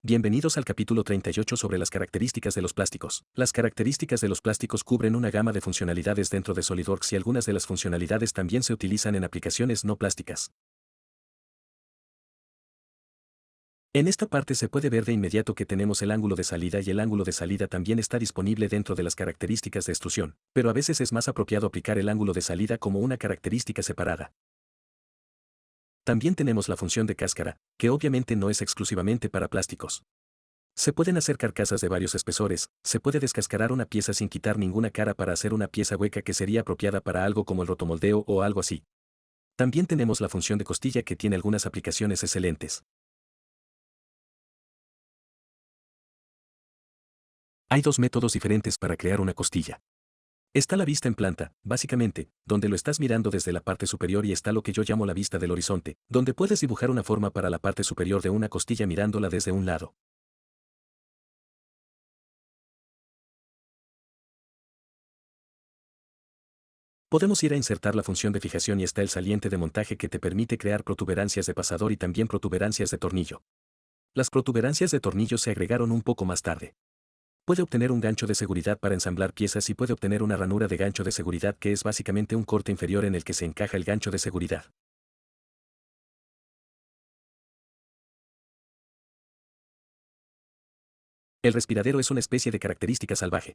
Bienvenidos al capítulo 38 sobre las características de los plásticos. Las características de los plásticos cubren una gama de funcionalidades dentro de SolidWorks y algunas de las funcionalidades también se utilizan en aplicaciones no plásticas. En esta parte se puede ver de inmediato que tenemos el ángulo de salida y el ángulo de salida también está disponible dentro de las características de extrusión, pero a veces es más apropiado aplicar el ángulo de salida como una característica separada. También tenemos la función de cáscara, que obviamente no es exclusivamente para plásticos. Se pueden hacer carcasas de varios espesores, se puede descascarar una pieza sin quitar ninguna cara para hacer una pieza hueca que sería apropiada para algo como el rotomoldeo o algo así. También tenemos la función de costilla que tiene algunas aplicaciones excelentes. Hay dos métodos diferentes para crear una costilla. Está la vista en planta, básicamente, donde lo estás mirando desde la parte superior y está lo que yo llamo la vista del horizonte, donde puedes dibujar una forma para la parte superior de una costilla mirándola desde un lado. Podemos ir a insertar la función de fijación y está el saliente de montaje que te permite crear protuberancias de pasador y también protuberancias de tornillo. Las protuberancias de tornillo se agregaron un poco más tarde. Puede obtener un gancho de seguridad para ensamblar piezas y puede obtener una ranura de gancho de seguridad que es básicamente un corte inferior en el que se encaja el gancho de seguridad. El respiradero es una especie de característica salvaje.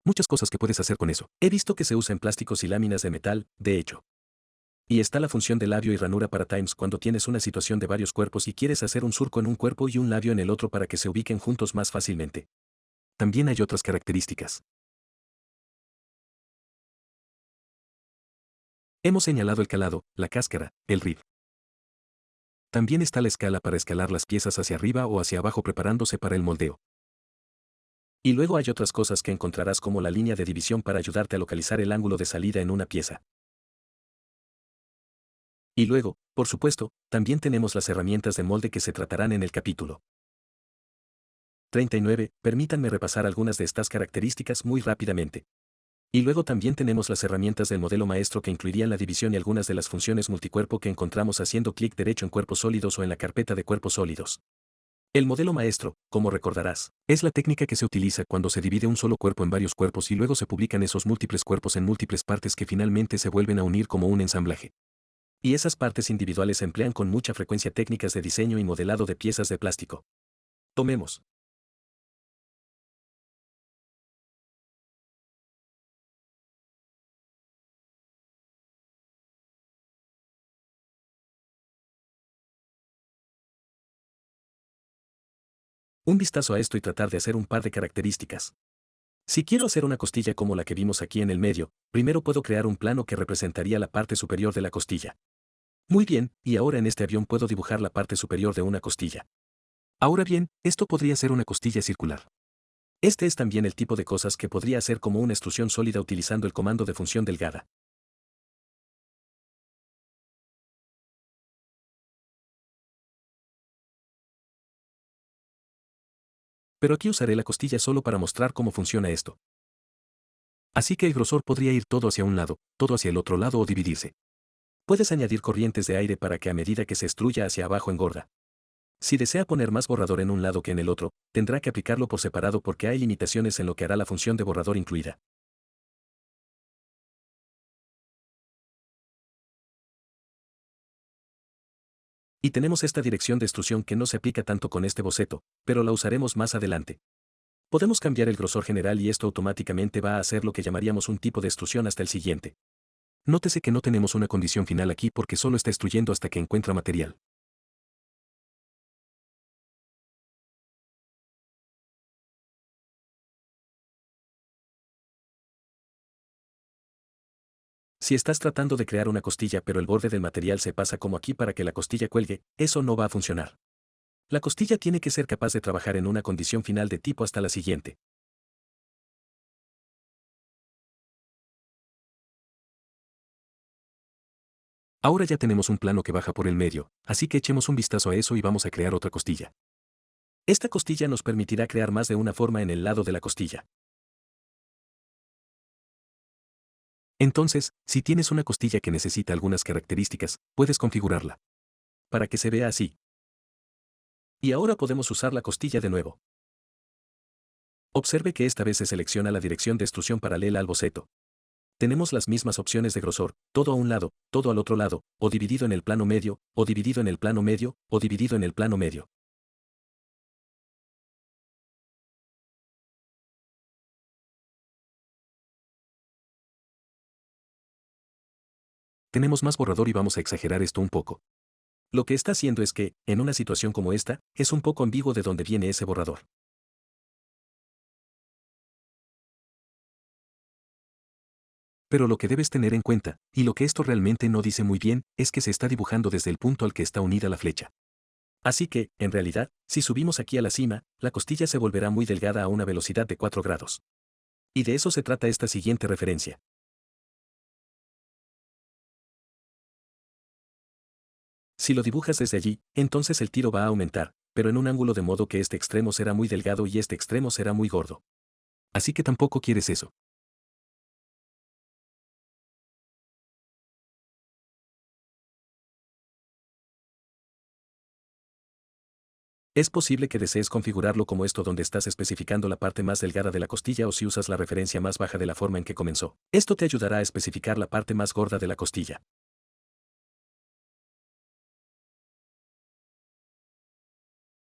Muchas cosas que puedes hacer con eso. He visto que se usa en plásticos y láminas de metal, de hecho. Y está la función de labio y ranura para times cuando tienes una situación de varios cuerpos y quieres hacer un surco en un cuerpo y un labio en el otro para que se ubiquen juntos más fácilmente. También hay otras características. Hemos señalado el calado, la cáscara, el rib. También está la escala para escalar las piezas hacia arriba o hacia abajo preparándose para el moldeo. Y luego hay otras cosas que encontrarás como la línea de división para ayudarte a localizar el ángulo de salida en una pieza. Y luego, por supuesto, también tenemos las herramientas de molde que se tratarán en el capítulo 39. Permítanme repasar algunas de estas características muy rápidamente. Y luego también tenemos las herramientas del modelo maestro que incluirían la división y algunas de las funciones multicuerpo que encontramos haciendo clic derecho en cuerpos sólidos o en la carpeta de cuerpos sólidos. El modelo maestro, como recordarás, es la técnica que se utiliza cuando se divide un solo cuerpo en varios cuerpos y luego se publican esos múltiples cuerpos en múltiples partes que finalmente se vuelven a unir como un ensamblaje. Y esas partes individuales se emplean con mucha frecuencia técnicas de diseño y modelado de piezas de plástico. Tomemos un vistazo a esto y tratar de hacer un par de características. Si quiero hacer una costilla como la que vimos aquí en el medio, primero puedo crear un plano que representaría la parte superior de la costilla. Muy bien, y ahora en este avión puedo dibujar la parte superior de una costilla. Ahora bien, esto podría ser una costilla circular. Este es también el tipo de cosas que podría hacer como una extrusión sólida utilizando el comando de función delgada. Pero aquí usaré la costilla solo para mostrar cómo funciona esto. Así que el grosor podría ir todo hacia un lado, todo hacia el otro lado o dividirse. Puedes añadir corrientes de aire para que a medida que se extruya hacia abajo engorda. Si desea poner más borrador en un lado que en el otro, tendrá que aplicarlo por separado porque hay limitaciones en lo que hará la función de borrador incluida. Y tenemos esta dirección de extrusión que no se aplica tanto con este boceto, pero la usaremos más adelante. Podemos cambiar el grosor general y esto automáticamente va a hacer lo que llamaríamos un tipo de extrusión hasta el siguiente. Nótese que no tenemos una condición final aquí porque solo está extruyendo hasta que encuentra material. Si estás tratando de crear una costilla pero el borde del material se pasa como aquí para que la costilla cuelgue, eso no va a funcionar. La costilla tiene que ser capaz de trabajar en una condición final de tipo hasta la siguiente. Ahora ya tenemos un plano que baja por el medio, así que echemos un vistazo a eso y vamos a crear otra costilla. Esta costilla nos permitirá crear más de una forma en el lado de la costilla. Entonces, si tienes una costilla que necesita algunas características, puedes configurarla para que se vea así. Y ahora podemos usar la costilla de nuevo. Observe que esta vez se selecciona la dirección de extrusión paralela al boceto. Tenemos las mismas opciones de grosor, todo a un lado, todo al otro lado, o dividido en el plano medio, o dividido en el plano medio, o dividido en el plano medio. Tenemos más borrador y vamos a exagerar esto un poco. Lo que está haciendo es que, en una situación como esta, es un poco ambiguo de dónde viene ese borrador. Pero lo que debes tener en cuenta, y lo que esto realmente no dice muy bien, es que se está dibujando desde el punto al que está unida la flecha. Así que, en realidad, si subimos aquí a la cima, la costilla se volverá muy delgada a una velocidad de 4 grados. Y de eso se trata esta siguiente referencia. Si lo dibujas desde allí, entonces el tiro va a aumentar, pero en un ángulo de modo que este extremo será muy delgado y este extremo será muy gordo. Así que tampoco quieres eso. Es posible que desees configurarlo como esto donde estás especificando la parte más delgada de la costilla o si usas la referencia más baja de la forma en que comenzó. Esto te ayudará a especificar la parte más gorda de la costilla.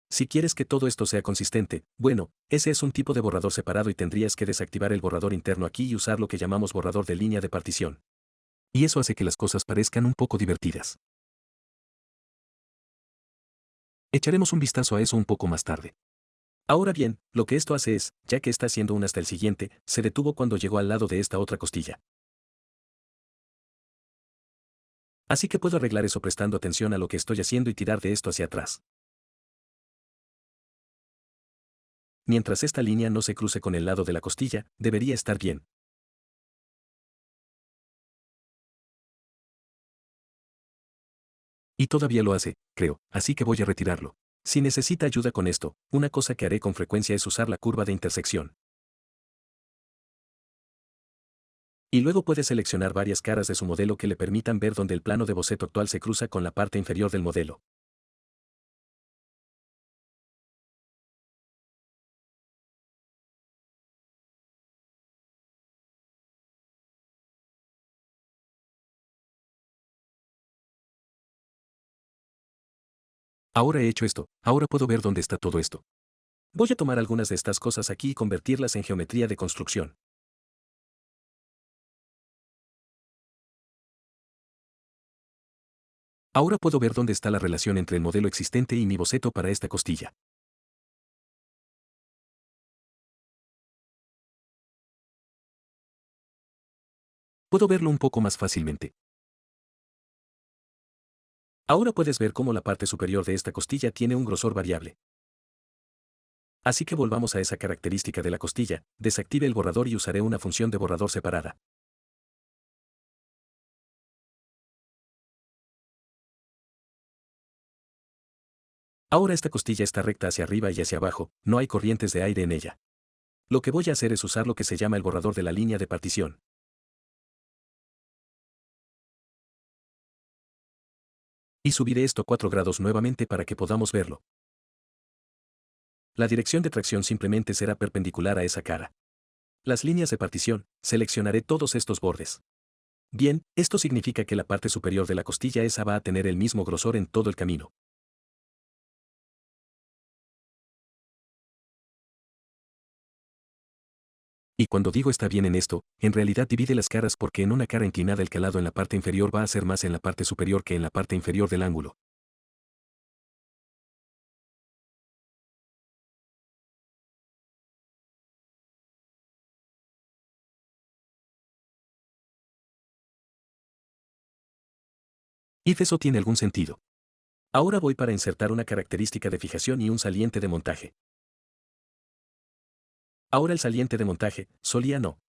Si quieres que todo esto sea consistente, bueno, ese es un tipo de borrador separado y tendrías que desactivar el borrador interno aquí y usar lo que llamamos borrador de línea de partición. Y eso hace que las cosas parezcan un poco divertidas. Echaremos un vistazo a eso un poco más tarde. Ahora bien, lo que esto hace es, ya que está haciendo un hasta el siguiente, se detuvo cuando llegó al lado de esta otra costilla. Así que puedo arreglar eso prestando atención a lo que estoy haciendo y tirar de esto hacia atrás. Mientras esta línea no se cruce con el lado de la costilla, debería estar bien. Y todavía lo hace, creo, así que voy a retirarlo. Si necesita ayuda con esto, una cosa que haré con frecuencia es usar la curva de intersección. Y luego puede seleccionar varias caras de su modelo que le permitan ver dónde el plano de boceto actual se cruza con la parte inferior del modelo. Ahora he hecho esto, ahora puedo ver dónde está todo esto. Voy a tomar algunas de estas cosas aquí y convertirlas en geometría de construcción. Ahora puedo ver dónde está la relación entre el modelo existente y mi boceto para esta costilla. Puedo verlo un poco más fácilmente. Ahora puedes ver cómo la parte superior de esta costilla tiene un grosor variable. Así que volvamos a esa característica de la costilla, desactive el borrador y usaré una función de borrador separada. Ahora esta costilla está recta hacia arriba y hacia abajo, no hay corrientes de aire en ella. Lo que voy a hacer es usar lo que se llama el borrador de la línea de partición. Y subiré esto a 4 grados nuevamente para que podamos verlo. La dirección de tracción simplemente será perpendicular a esa cara. Las líneas de partición, seleccionaré todos estos bordes. Bien, esto significa que la parte superior de la costilla esa va a tener el mismo grosor en todo el camino. Y cuando digo está bien en esto, en realidad divide las caras porque en una cara inclinada el calado en la parte inferior va a ser más en la parte superior que en la parte inferior del ángulo. ¿Y eso tiene algún sentido? Ahora voy para insertar una característica de fijación y un saliente de montaje. Ahora el saliente de montaje, solía no.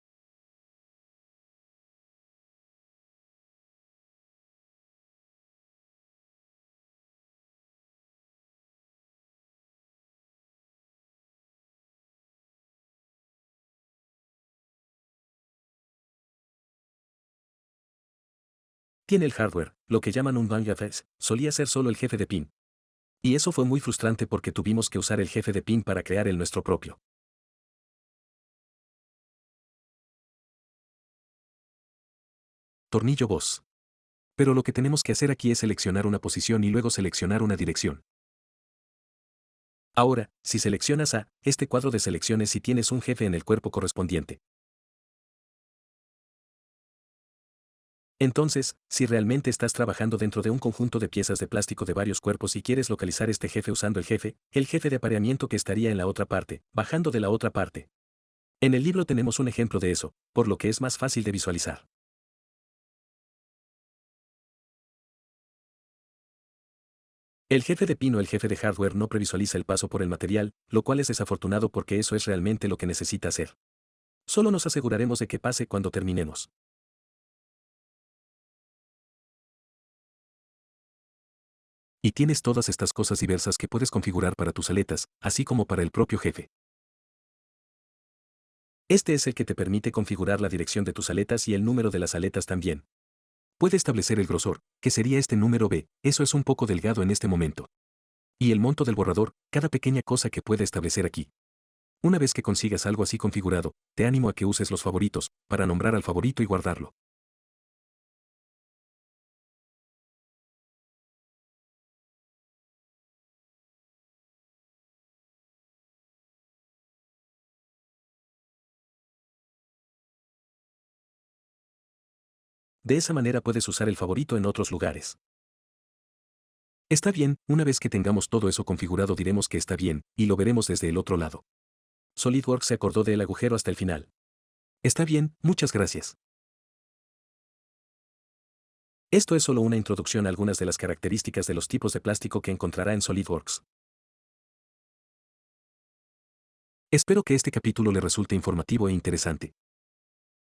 Tiene el hardware, lo que llaman un Bangladesh, solía ser solo el jefe de pin. Y eso fue muy frustrante porque tuvimos que usar el jefe de pin para crear el nuestro propio. Tornillo voz. Pero lo que tenemos que hacer aquí es seleccionar una posición y luego seleccionar una dirección. Ahora, si seleccionas este cuadro de selecciones y tienes un jefe en el cuerpo correspondiente. Entonces, si realmente estás trabajando dentro de un conjunto de piezas de plástico de varios cuerpos y quieres localizar este jefe usando el jefe de apareamiento que estaría en la otra parte, bajando de la otra parte. En el libro tenemos un ejemplo de eso, por lo que es más fácil de visualizar. El jefe de pin o el jefe de hardware no previsualiza el paso por el material, lo cual es desafortunado porque eso es realmente lo que necesita hacer. Solo nos aseguraremos de que pase cuando terminemos. Y tienes todas estas cosas diversas que puedes configurar para tus aletas, así como para el propio jefe. Este es el que te permite configurar la dirección de tus aletas y el número de las aletas también. Puede establecer el grosor, que sería este número B, eso es un poco delgado en este momento. Y el monto del borrador, cada pequeña cosa que puede establecer aquí. Una vez que consigas algo así configurado, te animo a que uses los favoritos, para nombrar al favorito y guardarlo. De esa manera puedes usar el favorito en otros lugares. Está bien, una vez que tengamos todo eso configurado diremos que está bien, y lo veremos desde el otro lado. SolidWorks se acordó del agujero hasta el final. Está bien, muchas gracias. Esto es solo una introducción a algunas de las características de los tipos de plástico que encontrará en SolidWorks. Espero que este capítulo le resulte informativo e interesante.